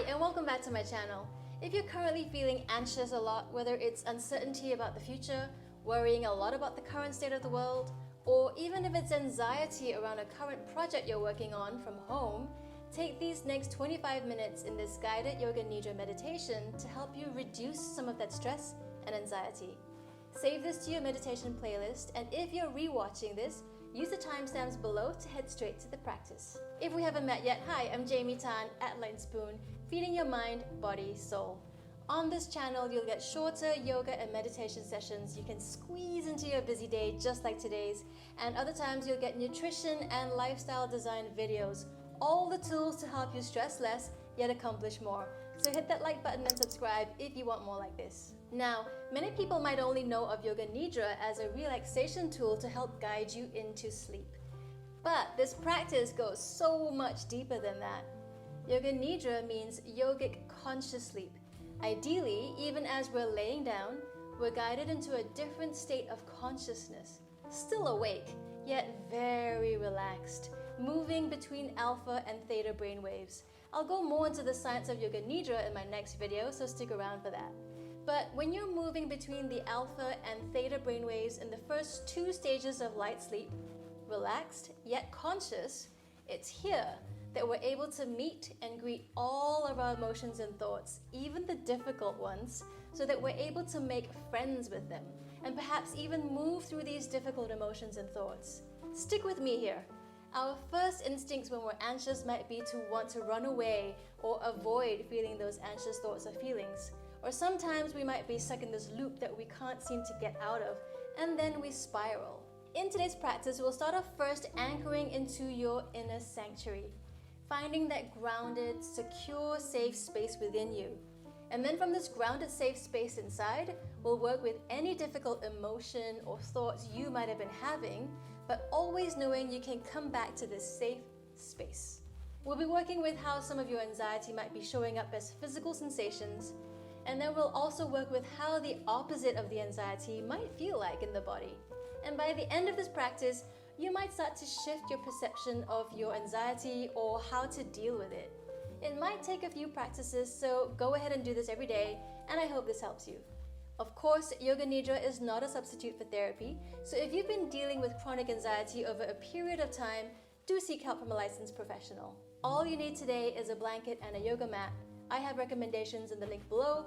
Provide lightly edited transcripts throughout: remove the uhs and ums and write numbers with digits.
and welcome back to my channel. If you're currently feeling anxious a lot, whether it's uncertainty about the future, worrying a lot about the current state of the world, or even if it's anxiety around a current project you're working on from home, take these next 25 minutes in this guided Yoga Nidra meditation to help you reduce some of that stress and anxiety. Save this to your meditation playlist, and if you're rewatching this, use the timestamps below to head straight to the practice. If we haven't met yet, hi, I'm Jaime Tan at Light Spoon, feeding your mind, body, soul. On this channel, you'll get shorter yoga and meditation sessions you can squeeze into your busy day just like today's, and other times you'll get nutrition and lifestyle design videos, all the tools to help you stress less yet accomplish more. So hit that like button and subscribe if you want more like this. Now, many people might only know of Yoga Nidra as a relaxation tool to help guide you into sleep. But this practice goes so much deeper than that. Yoga Nidra means yogic conscious sleep. Ideally, even as we're laying down, we're guided into a different state of consciousness, still awake, yet very relaxed, moving between alpha and theta brainwaves. I'll go more into the science of Yoga Nidra in my next video, so stick around for that. But when you're moving between the alpha and theta brainwaves in the first two stages of light sleep, relaxed yet conscious, it's here that we're able to meet and greet all of our emotions and thoughts, even the difficult ones, so that we're able to make friends with them and perhaps even move through these difficult emotions and thoughts. Stick with me here. Our first instincts when we're anxious might be to want to run away or avoid feeling those anxious thoughts or feelings. Or sometimes we might be stuck in this loop that we can't seem to get out of, and then we spiral. In today's practice, we'll start off first anchoring into your inner sanctuary, finding that grounded, secure, safe space within you. And then from this grounded, safe space inside, we'll work with any difficult emotion or thoughts you might have been having, but always knowing you can come back to this safe space. We'll be working with how some of your anxiety might be showing up as physical sensations, and then we'll also work with how the opposite of the anxiety might feel like in the body. And by the end of this practice, you might start to shift your perception of your anxiety or how to deal with it. It might take a few practices, so go ahead and do this every day, and I hope this helps you. Of course, Yoga Nidra is not a substitute for therapy, so if you've been dealing with chronic anxiety over a period of time, do seek help from a licensed professional. All you need today is a blanket and a yoga mat. I have recommendations in the link below,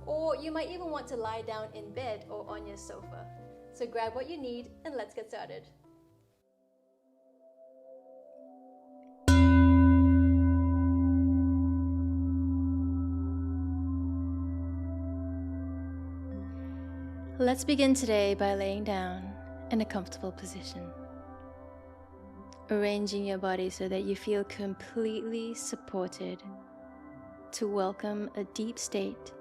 or you might even want to lie down in bed or on your sofa. So grab what you need and let's get started. Let's begin today by laying down in a comfortable position. Arranging your body so that you feel completely supported to welcome a deep state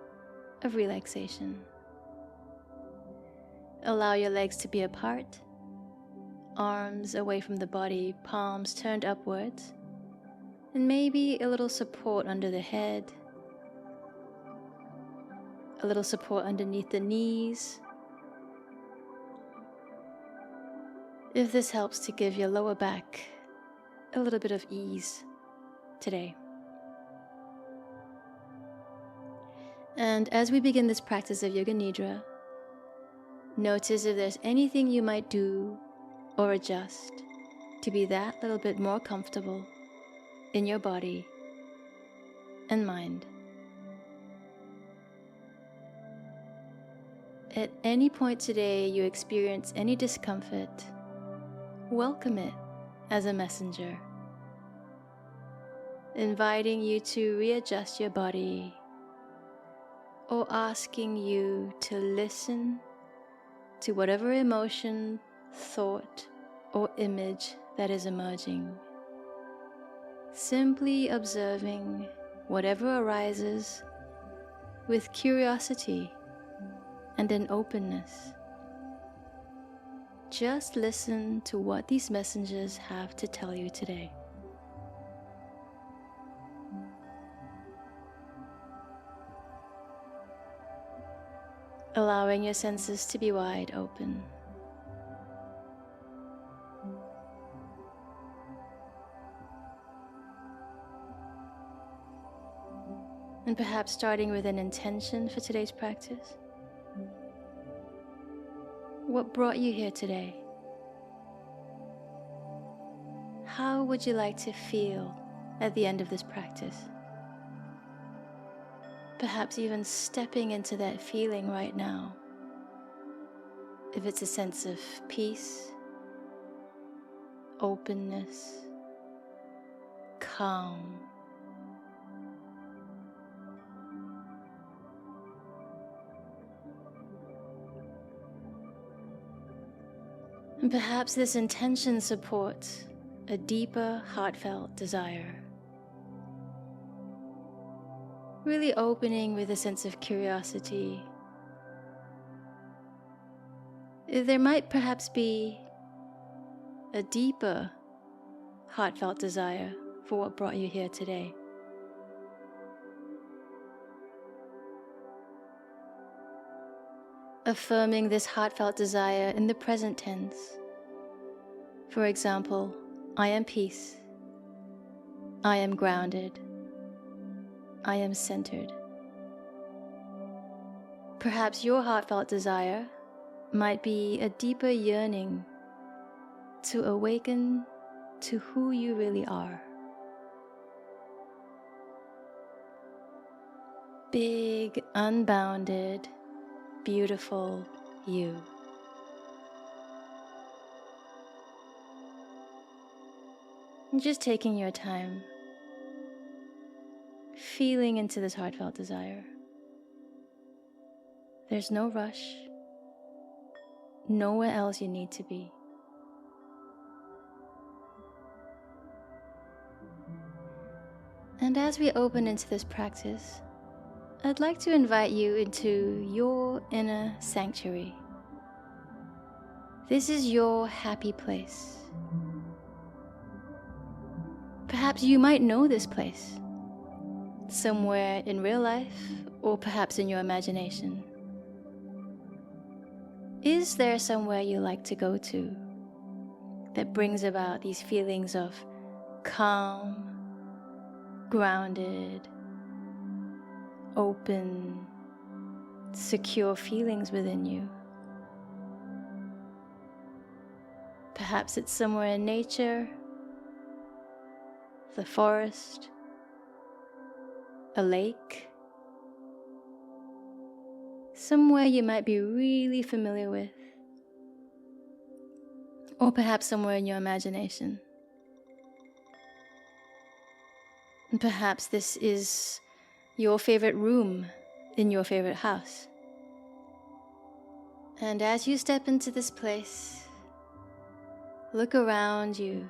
of relaxation. Allow your legs to be apart, arms away from the body, palms turned upwards, and maybe a little support under the head, a little support underneath the knees. If this helps to give your lower back a little bit of ease today. And as we begin this practice of Yoga Nidra, notice if there's anything you might do or adjust to be that little bit more comfortable in your body and mind. At any point today you experience any discomfort, welcome it as a messenger, inviting you to readjust your body or asking you to listen to whatever emotion, thought, or image that is emerging. Simply observing whatever arises with curiosity and an openness. Just listen to what these messengers have to tell you today. Allowing your senses to be wide open. And perhaps starting with an intention for today's practice. What brought you here today? How would you like to feel at the end of this practice? Perhaps even stepping into that feeling right now. If it's a sense of peace, openness, calm. And perhaps this intention supports a deeper, heartfelt desire. Really opening with a sense of curiosity. There might perhaps be a deeper, heartfelt desire for what brought you here today. Affirming this heartfelt desire in the present tense. For example, I am peace. I am grounded. I am centered. Perhaps your heartfelt desire might be a deeper yearning to awaken to who you really are. Big, unbounded, beautiful you. And just taking your time, feeling into this heartfelt desire. There's no rush, nowhere else you need to be. And as we open into this practice, I'd like to invite you into your inner sanctuary. This is your happy place. Perhaps you might know this place, somewhere in real life or perhaps in your imagination. Is there somewhere you like to go to that brings about these feelings of calm, grounded, open, secure feelings within you? Perhaps it's somewhere in nature, the forest, a lake, somewhere you might be really familiar with, or perhaps somewhere in your imagination. And perhaps this is your favorite room in your favorite house. And as you step into this place, look around you.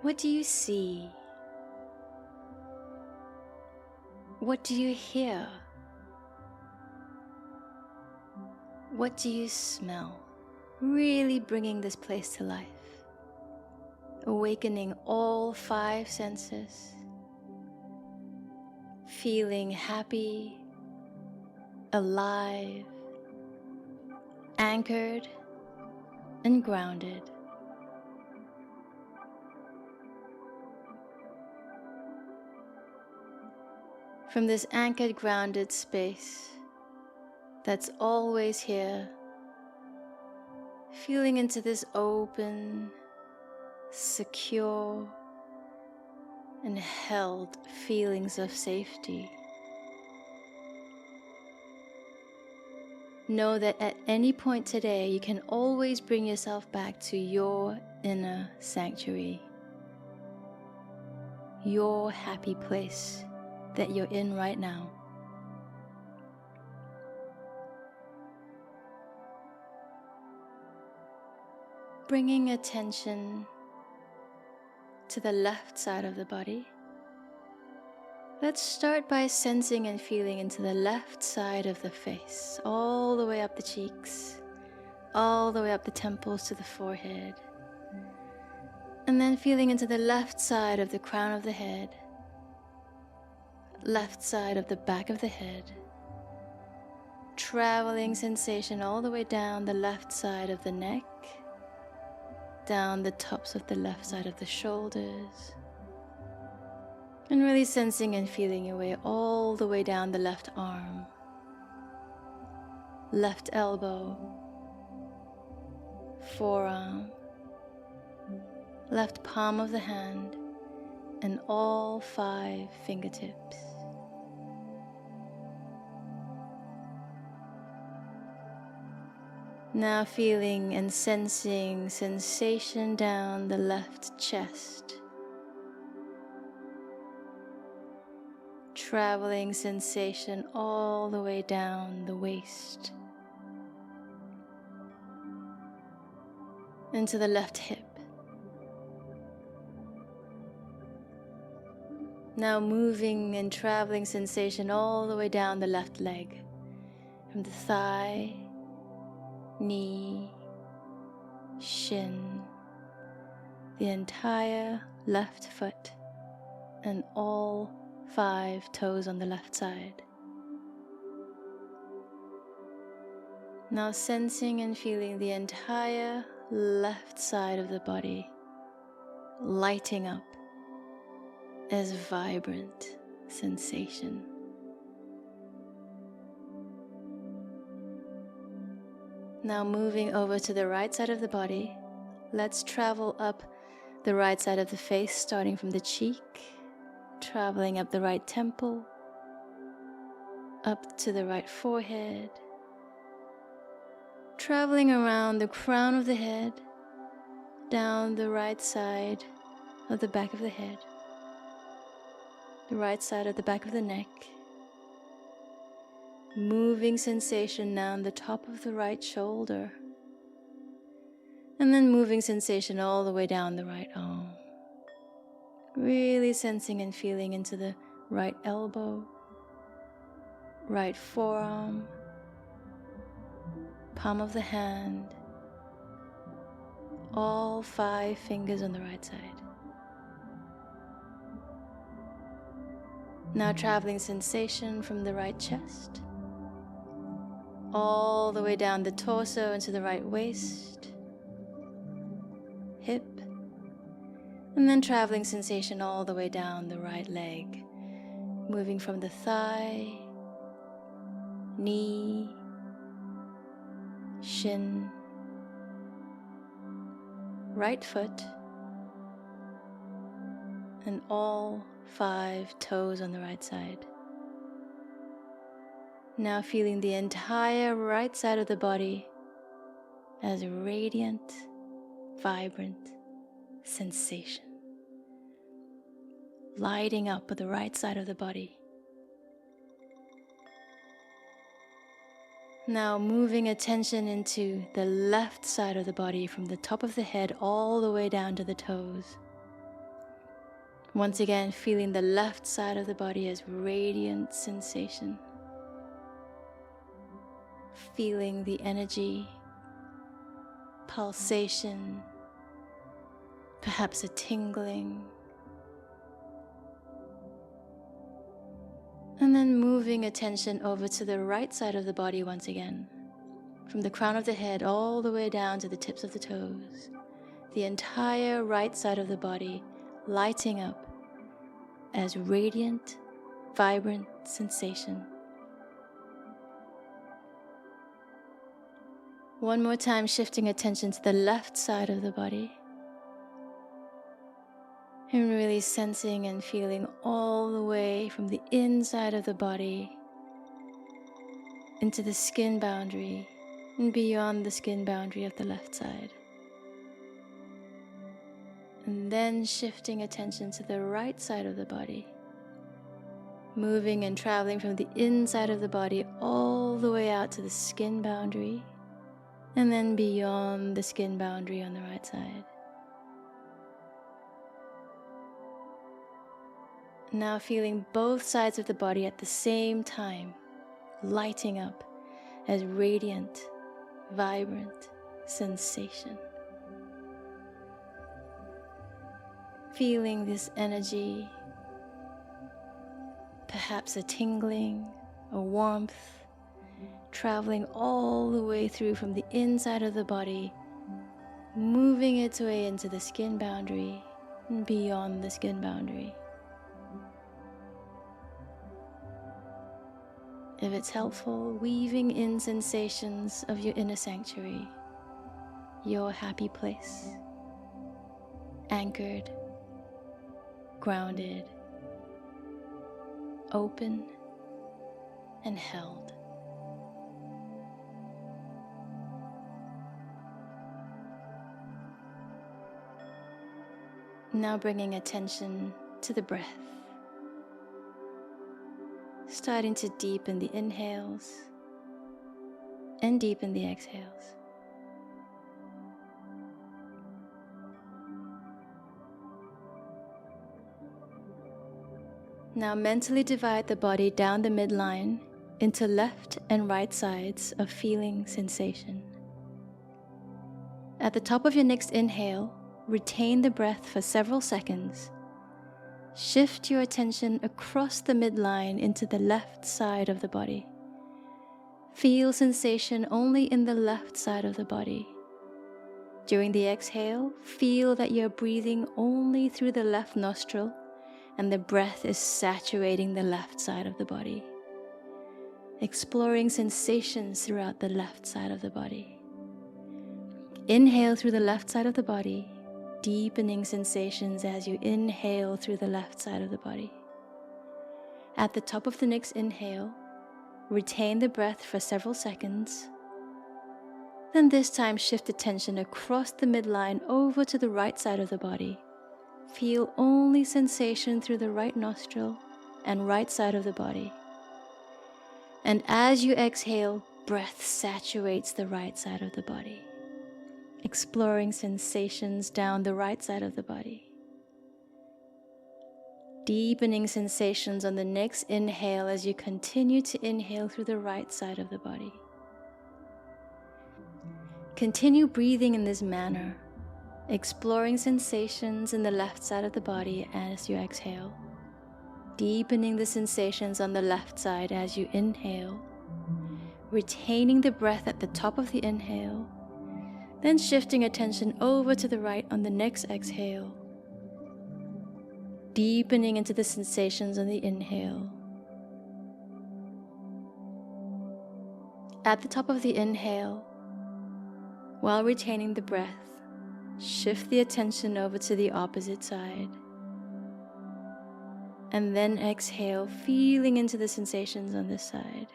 What do you see? What do you hear? What do you smell? Really bringing this place to life. Awakening all 5 senses. Feeling happy, alive, anchored, and grounded. From this anchored, grounded space that's always here, feeling into this open, secure, and held feelings of safety. Know that at any point today, you can always bring yourself back to your inner sanctuary, your happy place that you're in right now. Bringing attention to the left side of the body. Let's start by sensing and feeling into the left side of the face, all the way up the cheeks, all the way up the temples to the forehead. And then feeling into the left side of the crown of the head, left side of the back of the head, traveling sensation all the way down the left side of the neck, down the tops of the left side of the shoulders, And really sensing and feeling your way all the way down the left arm, left elbow, forearm, left palm of the hand, and all 5 fingertips. Now feeling and sensing sensation down the left chest. Traveling sensation all the way down the waist. Into the left hip. Now moving and traveling sensation all the way down the left leg. From the thigh, knee, shin, the entire left foot, and all 5 toes on the left side. Now sensing and feeling the entire left side of the body lighting up as vibrant sensation. Now moving over to the right side of the body, let's travel up the right side of the face, starting from the cheek, traveling up the right temple, up to the right forehead, traveling around the crown of the head, down the right side of the back of the head, the right side of the back of the neck, moving sensation down the top of the right shoulder, and then moving sensation all the way down the right arm. Really sensing and feeling into the right elbow, right forearm, palm of the hand, all 5 fingers on the right side. Now traveling sensation from the right chest, all the way down the torso into the right waist, hip, and then traveling sensation all the way down the right leg, moving from the thigh, knee, shin, right foot, and all 5 toes on the right side. Now feeling the entire right side of the body as a radiant, vibrant sensation, lighting up with the right side of the body. Now moving attention into the left side of the body, from the top of the head all the way down to the toes. Once again, feeling the left side of the body as radiant sensation. Feeling the energy, pulsation, perhaps a tingling. And then moving attention over to the right side of the body once again. From the crown of the head all the way down to the tips of the toes. The entire right side of the body lighting up as radiant, vibrant sensation. One more time, shifting attention to the left side of the body. And really sensing and feeling all the way from the inside of the body into the skin boundary and beyond the skin boundary of the left side. And then shifting attention to the right side of the body, moving and traveling from the inside of the body all the way out to the skin boundary, and then beyond the skin boundary on the right side. Now feeling both sides of the body at the same time, lighting up as radiant, vibrant sensation. Feeling this energy, perhaps a tingling, a warmth, traveling all the way through from the inside of the body, moving its way into the skin boundary and beyond the skin boundary. If it's helpful, weaving in sensations of your inner sanctuary, your happy place, anchored, grounded, open, and held. Now bringing attention to the breath, starting to deepen the inhales and deepen the exhales. Now mentally divide the body down the midline into left and right sides of feeling sensation. At the top of your next inhale, retain the breath for several seconds. Shift your attention across the midline into the left side of the body. Feel sensation only in the left side of the body. During the exhale, feel that you're breathing only through the left nostril and the breath is saturating the left side of the body. Exploring sensations throughout the left side of the body. Inhale through the left side of the body, deepening sensations as you inhale through the left side of the body. At the top of the next inhale, retain the breath for several seconds. Then this time shift attention across the midline over to the right side of the body. Feel only sensation through the right nostril and right side of the body. And as you exhale, breath saturates the right side of the body. Exploring sensations down the right side of the body. Deepening sensations on the next inhale as you continue to inhale through the right side of the body. Continue breathing in this manner, exploring sensations in the left side of the body as you exhale. Deepening the sensations on the left side as you inhale. Retaining the breath at the top of the inhale. Then shifting attention over to the right on the next exhale. Deepening into the sensations on the inhale. At the top of the inhale, while retaining the breath, shift the attention over to the opposite side. And then exhale, feeling into the sensations on this side.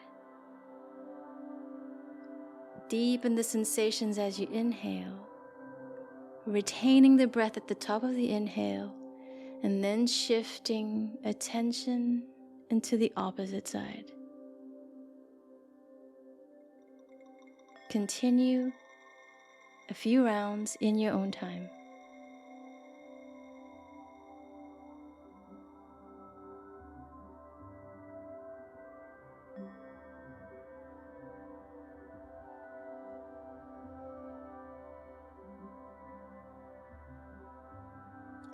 Deepen the sensations as you inhale, retaining the breath at the top of the inhale, and then shifting attention into the opposite side. Continue a few rounds in your own time.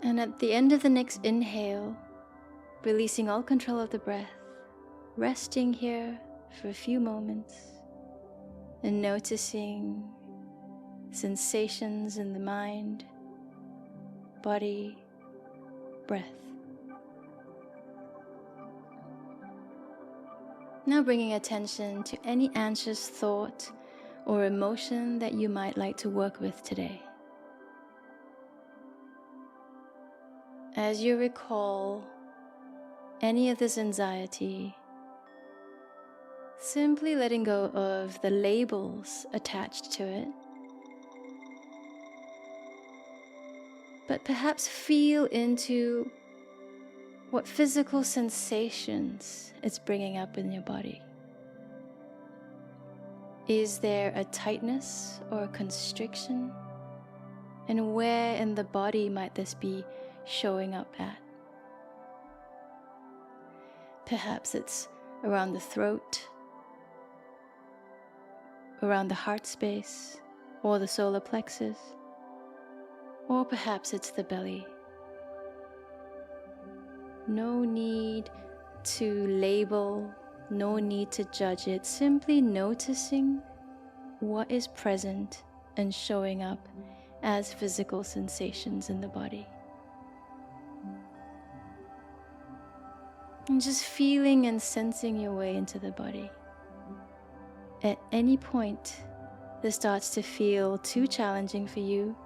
And at the end of the next inhale, releasing all control of the breath, resting here for a few moments and noticing sensations in the mind, body, breath. Now bringing attention to any anxious thought or emotion that you might like to work with today. As you recall any of this anxiety, simply letting go of the labels attached to it, but perhaps feel into what physical sensations it's bringing up in your body. Is there a tightness or a constriction? And where in the body might this be showing up at? Perhaps it's around the throat, around the heart space, or the solar plexus, or perhaps it's the belly. No need to label, no need to judge it, simply noticing what is present and showing up as physical sensations in the body. And just feeling and sensing your way into the body. at any point this starts to feel too challenging for you,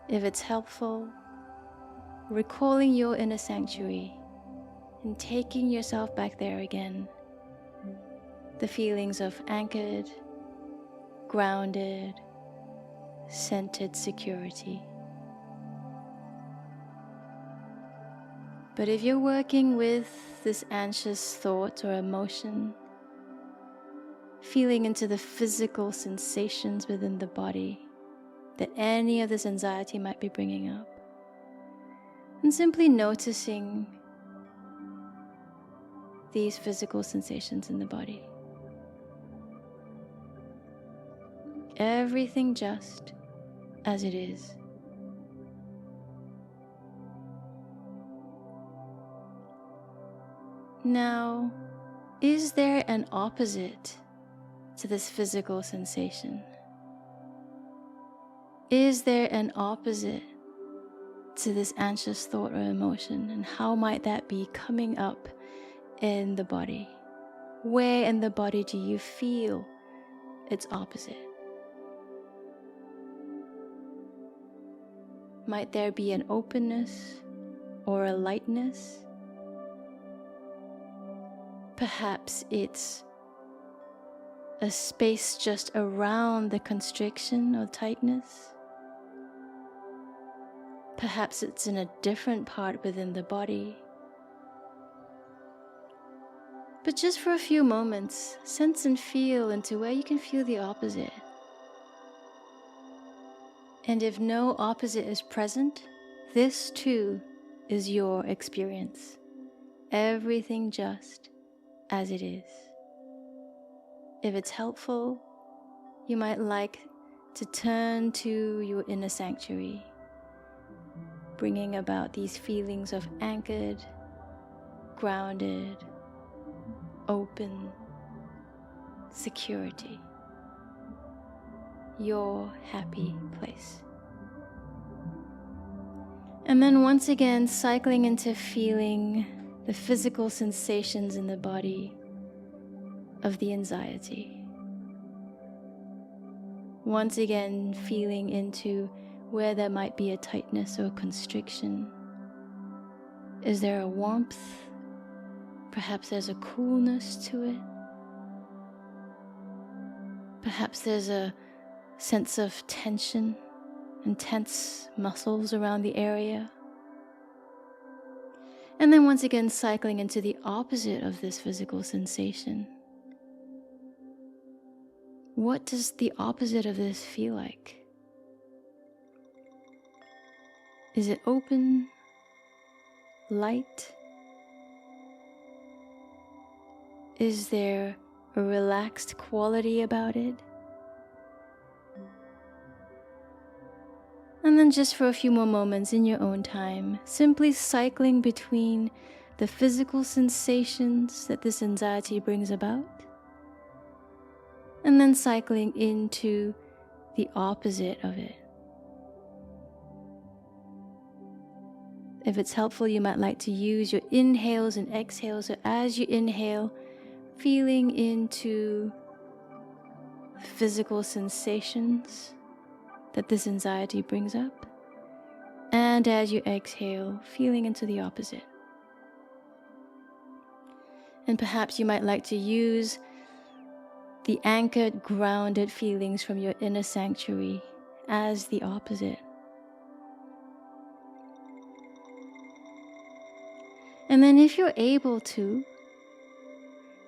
if it's helpful, recalling your inner sanctuary and taking yourself back there again. The feelings of anchored, grounded, centered security. But if you're working with this anxious thought or emotion, feeling into the physical sensations within the body that any of this anxiety might be bringing up, and simply noticing these physical sensations in the body. Everything just as it is. Now, is there an opposite to this physical sensation? Is there an opposite to this anxious thought or emotion? And how might that be coming up in the body? Where in the body do you feel its opposite? Might there be an openness or a lightness? Perhaps it's a space just around the constriction or tightness. Perhaps it's in a different part within the body. But just for a few moments, sense and feel into where you can feel the opposite. And if no opposite is present, this too is your experience. Everything just as it is. If it's helpful, you might like to turn to your inner sanctuary, bringing about these feelings of anchored, grounded, open, security. Your happy place. And then once again, cycling into feeling the physical sensations in the body of the anxiety. Once again, feeling into where there might be a tightness or constriction. Is there a warmth? Perhaps there's a coolness to it. Perhaps there's a sense of tension and tense muscles around the area. And then once again cycling into the opposite of this physical sensation. What does the opposite of this feel like? Is it open, light? Is there a relaxed quality about it? And then just for a few more moments in your own time, simply cycling between the physical sensations that this anxiety brings about, and then cycling into the opposite of it. If it's helpful, you might like to use your inhales and exhales. So as you inhale, feeling into physical sensations that this anxiety brings up. And as you exhale, feeling into the opposite. And perhaps you might like to use the anchored, grounded feelings from your inner sanctuary as the opposite. And then if you're able to,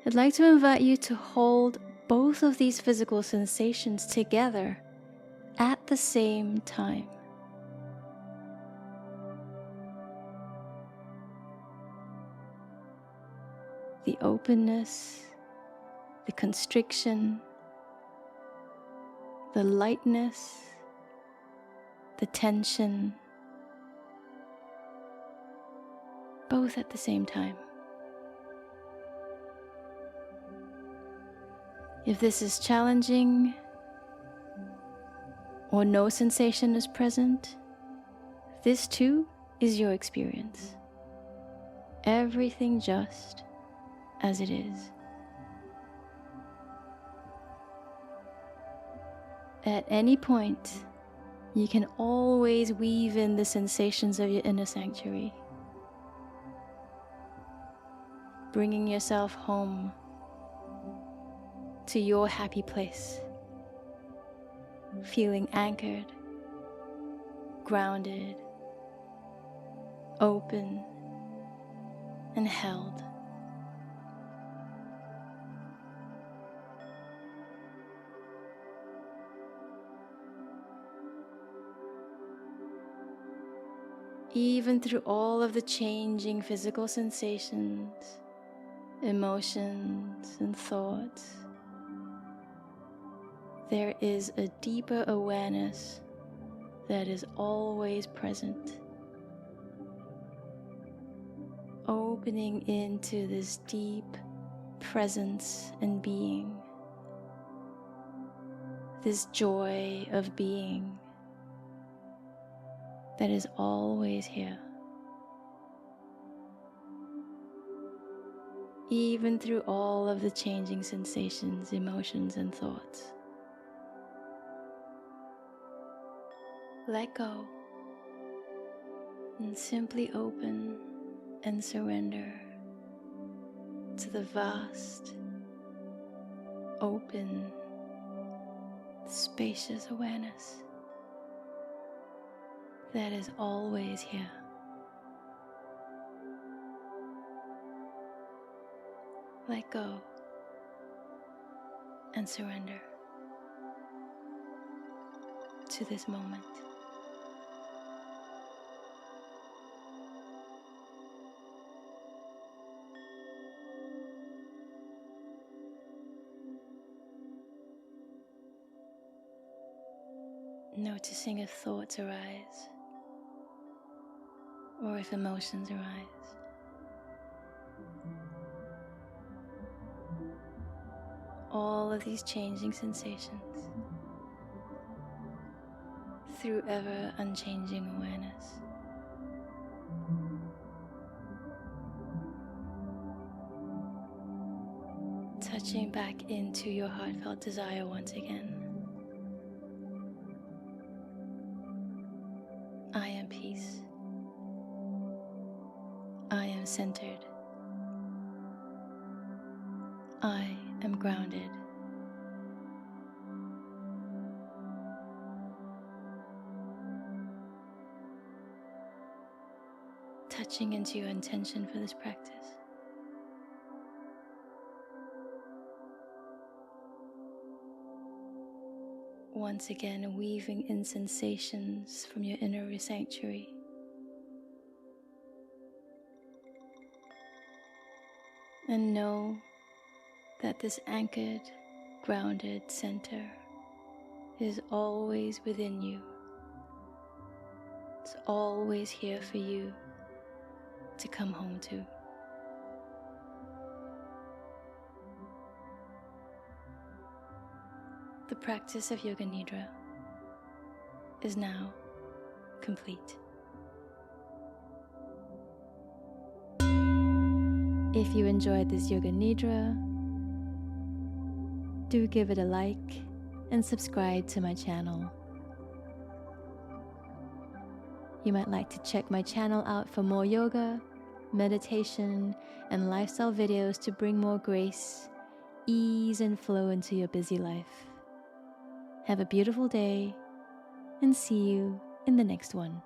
I'd like to invite you to hold both of these physical sensations together at the same time. The openness, the constriction, the lightness, the tension, both at the same time. If this is challenging or no sensation is present, this too is your experience. Everything just as it is. At any point, you can always weave in the sensations of your inner sanctuary, bringing yourself home to your happy place, feeling anchored, grounded, open, and held. Even through all of the changing physical sensations, emotions, and thoughts, there is a deeper awareness that is always present, opening into this deep presence and being, this joy of being that is always here. Even through all of the changing sensations, emotions, and thoughts. Let go and simply open and surrender to the vast, open, spacious awareness that is always here. Let go and surrender to this moment. Noticing if thoughts arise or if emotions arise. All of these changing sensations through ever unchanging awareness. Touching back into your heartfelt desire once again. I am peace. I am centered. I am grounded. Touching into your intention for this practice. Once again, weaving in sensations from your inner sanctuary. And know that this anchored, grounded center is always within you. It's always here for you to come home to. The practice of Yoga Nidra is now complete. If you enjoyed this Yoga Nidra, do give it a like and subscribe to my channel. You might like to check my channel out for more yoga, meditation, and lifestyle videos to bring more grace, ease, and flow into your busy life. Have a beautiful day, and see you in the next one.